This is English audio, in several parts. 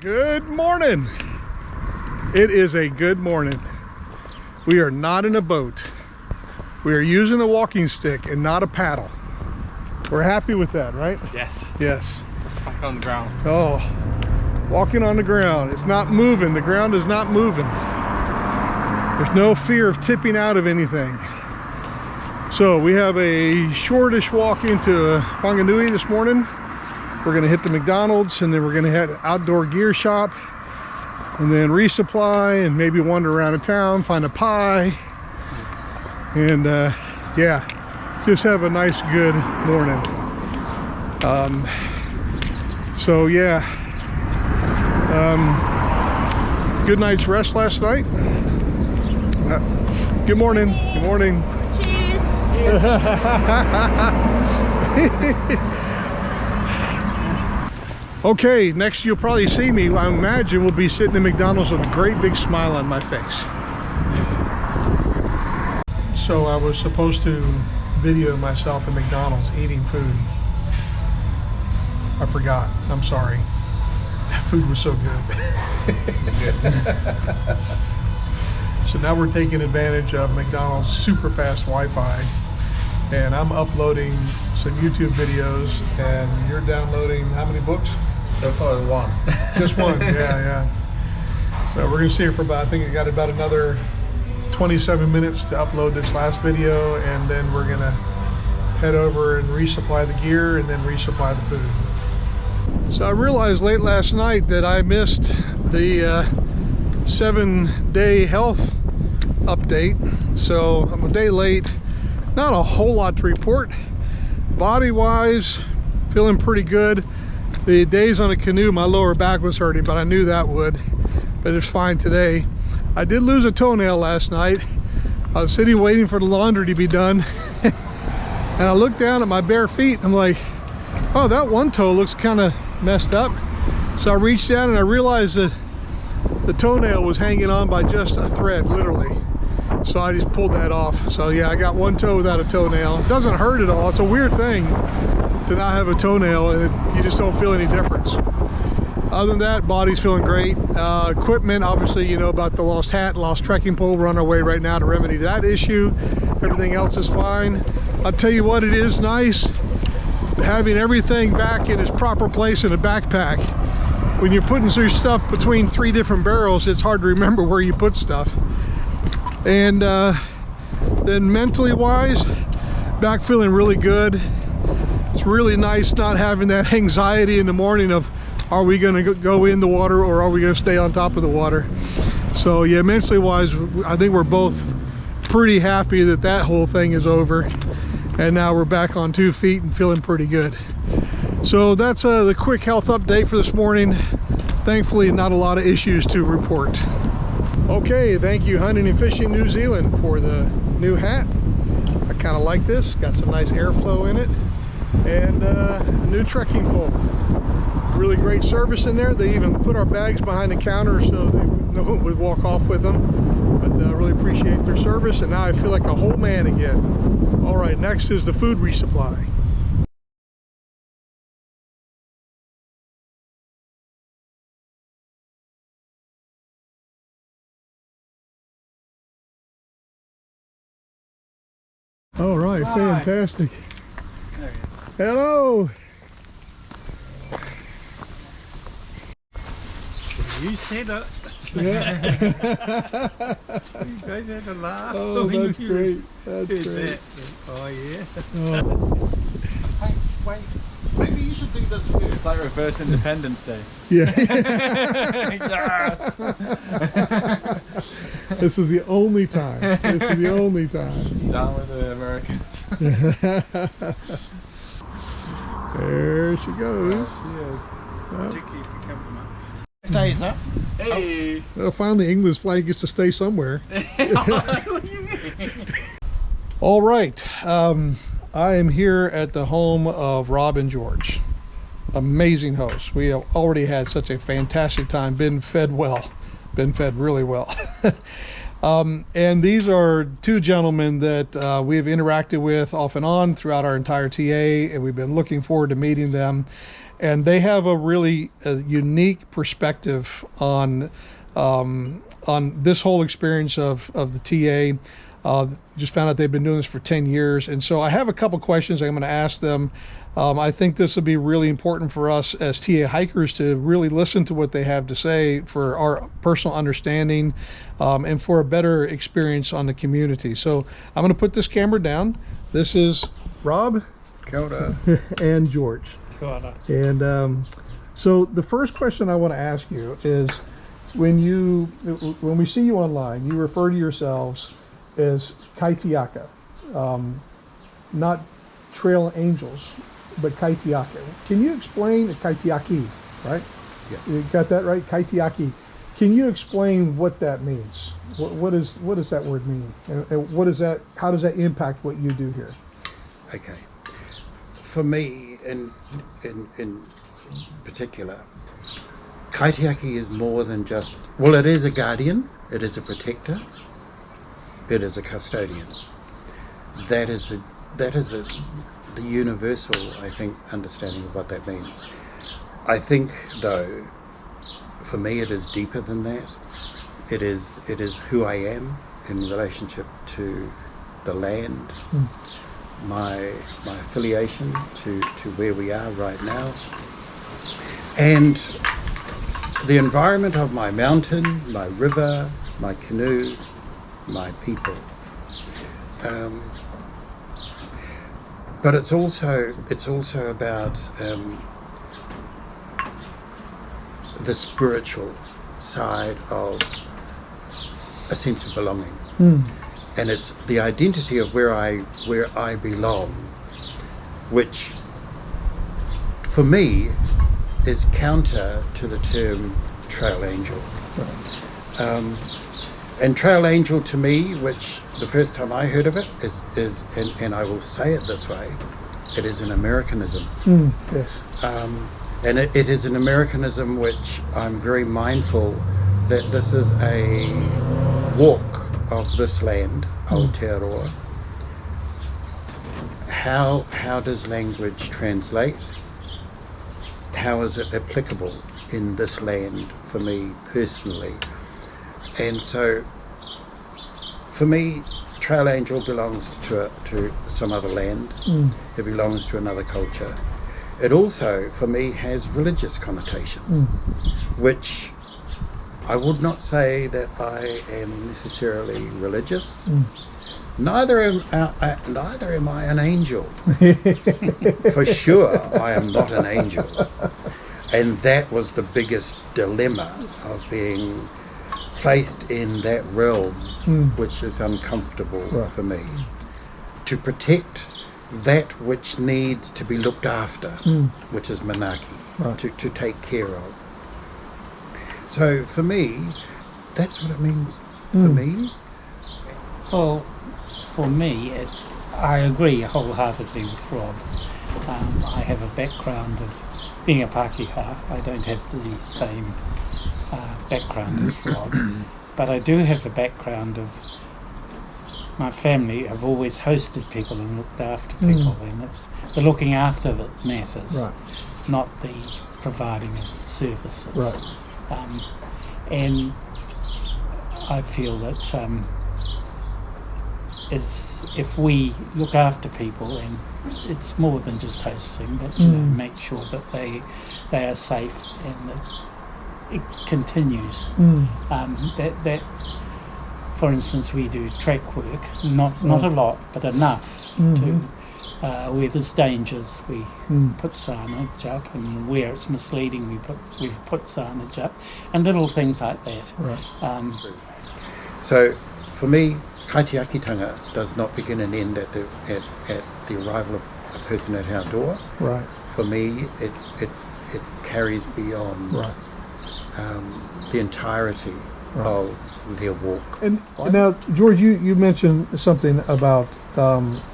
Good morning. It is a good morning. We are not in a boat. We are using a walking stick and not a paddle. We're happy with that, right? Yes. Yes. Back on the ground. Oh, walking on the ground. It's not moving. The ground is not moving. There's no fear of tipping out of anything. So we have a shortish walk into Whanganui this morning. We're going to hit the McDonald's, and then we're going to head outdoor gear shop, and then resupply, and maybe wander around the town, find a pie, and yeah, just have a nice, good morning. So yeah, good night's rest last night. Good morning. Good morning. Cheers. Okay, next you'll probably see me, I imagine, we'll be sitting in McDonald's with a great big smile on my face. So I was supposed to video myself in McDonald's eating food. I forgot. I'm sorry. That food was so good. So now we're taking advantage of McDonald's super fast Wi-Fi, and I'm uploading some YouTube videos, and you're downloading how many books? So far, one. Just one, yeah. So we're gonna see it for about, I think I got about another 27 minutes to upload this last video, and then we're gonna head over and resupply the gear and then resupply the food. So I realized late last night that I missed the 7-day health update. So I'm a day late, not a whole lot to report. Body-wise, feeling pretty good. The days on a canoe, my lower back was hurting, but I knew that would. But it's fine today. I did lose a toenail last night. I was sitting waiting for the laundry to be done. And I looked down at my bare feet. I'm like, oh, that one toe looks kind of messed up. So I reached down and I realized that the toenail was hanging on by just a thread, literally. So I just pulled that off. So yeah, I got one toe without a toenail. It doesn't hurt at all. It's a weird thing to not have a toenail, and you just don't feel any difference. Other than that, body's feeling great. Equipment, obviously, you know about the lost hat, lost trekking pole. We're on our way right now to remedy that issue. Everything else is fine. I'll tell you what, it is nice having everything back in its proper place in a backpack. When you're putting your stuff between 3 different barrels, it's hard to remember where you put stuff. And then mentally wise, back feeling really good. It's really nice not having that anxiety in the morning of, are we going to go in the water or are we going to stay on top of the water? So yeah, mentally wise, I think we're both pretty happy that that whole thing is over, and now we're back on 2 feet and feeling pretty good. So that's the quick health update for this morning. Thankfully, not a lot of issues to report. Okay, thank you Hunting and Fishing New Zealand for the new hat. I kind of like this, got some nice airflow in it, and a new trekking pole. Really great service in there. They even put our bags behind the counter so no one would walk off with them. But I really appreciate their service, and now I feel like a whole man again. All right, next is the food resupply. All right, hi. Fantastic. There he is. Hello. You said it. Yeah. You said it a lot. Oh, that's great. That's Is great. it? Oh, yeah. Oh, Hey, wait. Maybe you should do this weird. It's like reverse Independence Day. yeah. Yes. This is the only time. This is the only time. Down with the Americans. There she goes. She is. Particularly if you come from Stays, huh? Hey. Well, finally, England's flag gets to stay somewhere. All right. I am here at the home of Rob and George. Amazing hosts. We have already had such a fantastic time. Been fed well. Been fed really well. And these are 2 gentlemen that we have interacted with off and on throughout our entire TA, and we've been looking forward to meeting them. and they have a really unique perspective on this whole experience of the TA. Just found out they've been doing this for 10 years. And so I have a couple questions I'm going to ask them. I think this will be really important for us as TA hikers to really listen to what they have to say for our personal understanding and for a better experience on the community. So I'm going to put this camera down. This is Rob. Kia ora. And George. Kia ora. And so the first question I want to ask you is, when we see you online, you refer to yourselves as Kaitiaki, not trail angels, but Kaitiaki. Can you explain Kaitiaki, right? Yeah. You got that right? Kaitiaki. Can you explain what that means? What does that word mean? And how does that impact what you do here? Okay. For me, in particular, Kaitiaki is more than just, well, it is a guardian, it is a protector, it is a custodian. That is the universal, I think, understanding of what that means. I think, though, for me it is deeper than that. It is who I am in relationship to the land, my affiliation to where we are right now, and the environment of my mountain, my river, my canoe, my people. But it's also about the spiritual side of a sense of belonging, and it's the identity of where I belong, which for me is counter to the term trail angel. And trail angel to me, which the first time I heard of it is and I will say it this way, it is an Americanism. Yes. And it is an Americanism which I'm very mindful that this is a walk of this land, Aotearoa. How does language translate? How is it applicable in this land for me personally? And so, for me, Trail Angel belongs to some other land. It belongs to another culture. It also, for me, has religious connotations, which I would not say that I am necessarily religious. Neither am I an angel. For sure, I am not an angel. And that was the biggest dilemma of being placed in that realm, which is uncomfortable for me. To protect that which needs to be looked after, which is manaki, to take care of. So for me, that's what it means for me. Well, for me, I agree wholeheartedly with Rob. I have a background of being a Pākehā. I don't have the same background as Rob, but I do have a background of my family have always hosted people and looked after people, and it's the looking after that matters, not the providing of services. And I feel that if we look after people, and it's more than just hosting, but make sure that they are safe and that it continues. That for instance, we do track work, not a lot, but enough to where there's dangers we put signage up, and where it's misleading we've put signage up, and little things like that. So for me, kaitiakitanga does not begin and end at the arrival of a person at our door. For me, it carries beyond the entirety of their walk. And now, George, you mentioned something about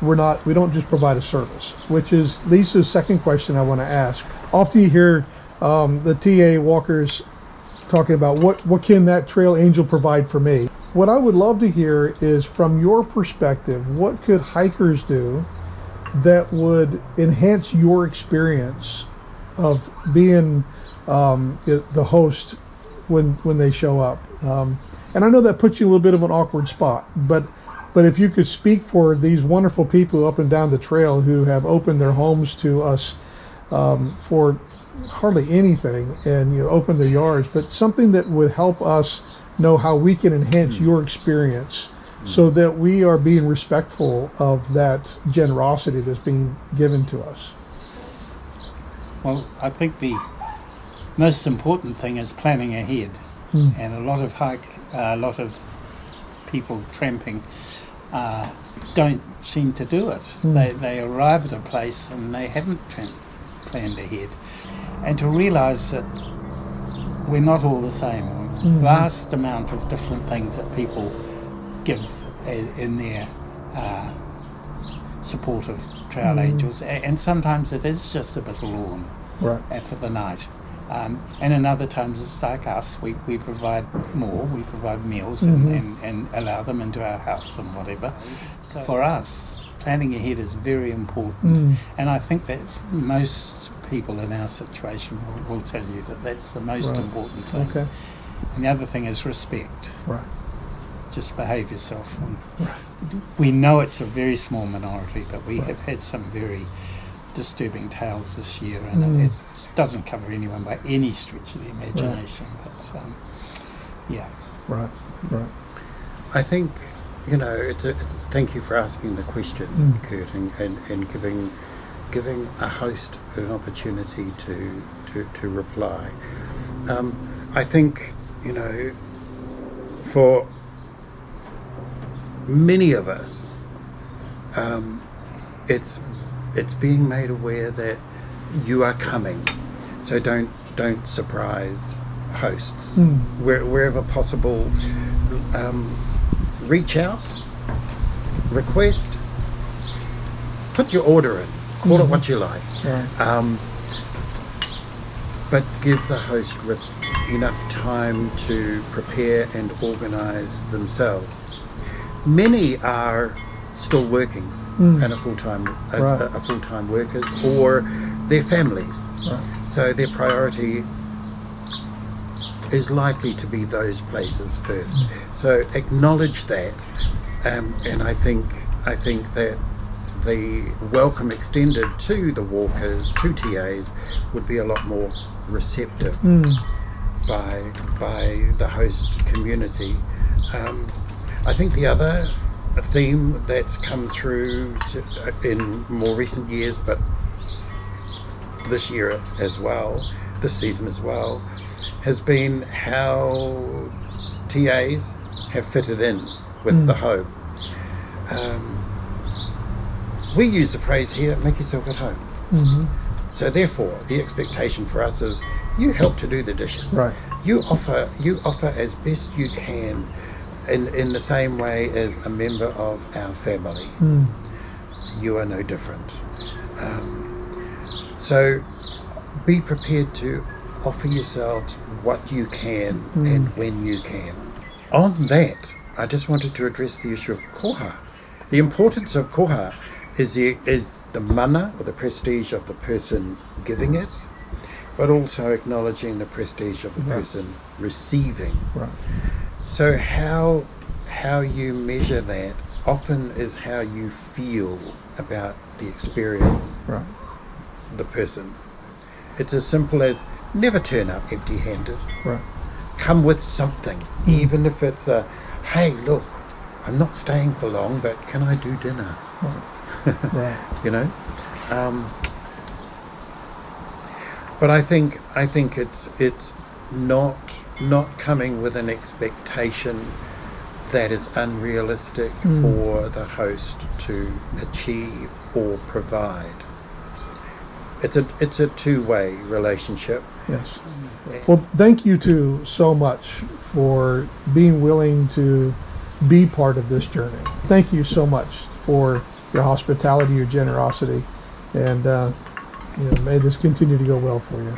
we don't just provide a service, which is Lisa's second question I want to ask. Often you hear the TA walkers talking about what can that trail angel provide for me. What I would love to hear is, from your perspective, what could hikers do that would enhance your experience of being the host when they show up. And I know that puts you in a little bit of an awkward spot, but if you could speak for these wonderful people up and down the trail who have opened their homes to us for hardly anything, and open their yards, but something that would help us know how we can enhance your experience, so that we are being respectful of that generosity that's being given to us. Well, I think the most important thing is planning ahead, and a lot of people tramping don't seem to do it. They arrive at a place and they haven't planned ahead, and to realise that we're not all the same. Vast amount of different things that people give in their support of Trail Angels, and sometimes it is just a bit of lawn for the night. And in other times it's like us, we provide more, we provide meals and allow them into our house and whatever. So for us, planning ahead is very important, and I think that most people in our situation will tell you that that's the most important thing. Okay. And the other thing is respect. Right. Just behave yourself. And we know it's a very small minority, but we have had some very disturbing tales this year, and it doesn't cover anyone by any stretch of the imagination. But Right. I think, it's thank you for asking the question, Kurt, and giving a host an opportunity to reply. I think, for many of us, it's being made aware that you are coming, so don't surprise hosts. Wherever possible, reach out, request, put your order in, call it what you like, but give the host enough time to prepare and organise themselves. Many are still working and are full-time workers, or their families. So their priority is likely to be those places first. So acknowledge that, and I think that the welcome extended to the walkers, to TAs, would be a lot more receptive by the host community. I think the other theme that's come through in more recent years, but this year as well, this season as well, has been how TAs have fitted in with the home. We use the phrase here, make yourself at home. So therefore, the expectation for us is you help to do the dishes. Right. You offer as best you can, in the same way as a member of our family. You are no different. So be prepared to offer yourselves what you can and when you can. On that, I just wanted to address the issue of koha. The importance of koha is the mana, or the prestige of the person giving it, but also acknowledging the prestige of the person receiving. Right. So how you measure that often is how you feel about the experience, the person. It's as simple as never turn up empty-handed. Right. Come with something, even if it's a, hey, look, I'm not staying for long, but can I do dinner? Right. But I think it's not coming with an expectation that is unrealistic for the host to achieve or provide. It's a two-way relationship. Yes. Well, thank you two so much for being willing to be part of this journey. Thank you so much for your hospitality, your generosity, and may this continue to go well for you.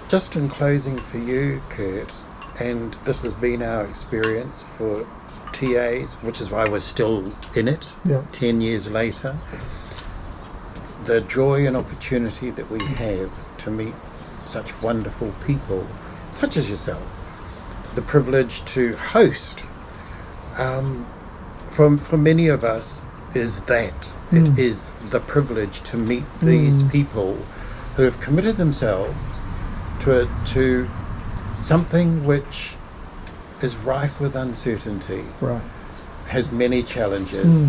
Just in closing for you, Kurt, and this has been our experience for TAs, which is why we're still in it 10 years later. The joy and opportunity that we have to meet such wonderful people, such as yourself. The privilege to host, for many of us, is that. It is the privilege to meet these people who have committed themselves to something which is rife with uncertainty, Right. has many challenges,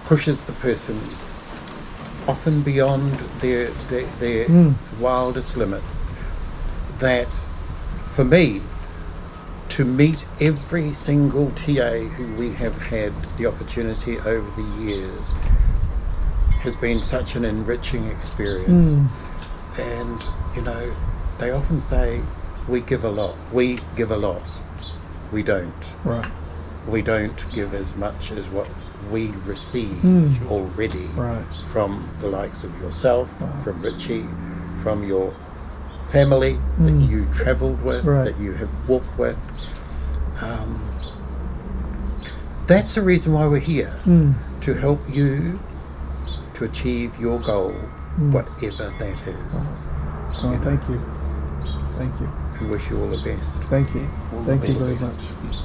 pushes the person often beyond their wildest limits. That, for me, to meet every single TA who we have had the opportunity over the years has been such an enriching experience. And, you know, they often say, we give a lot. We give a lot. We don't. Right. We don't give as much as what we receive already Right. from the likes of yourself, Wow. from Richie, from your family that you travelled with, Right. that you have walked with. That's the reason why we're here, to help you to achieve your goal, whatever that is. Oh, thank you. Thank you. And wish you all the best. Thank you. All the Thank you best. very much.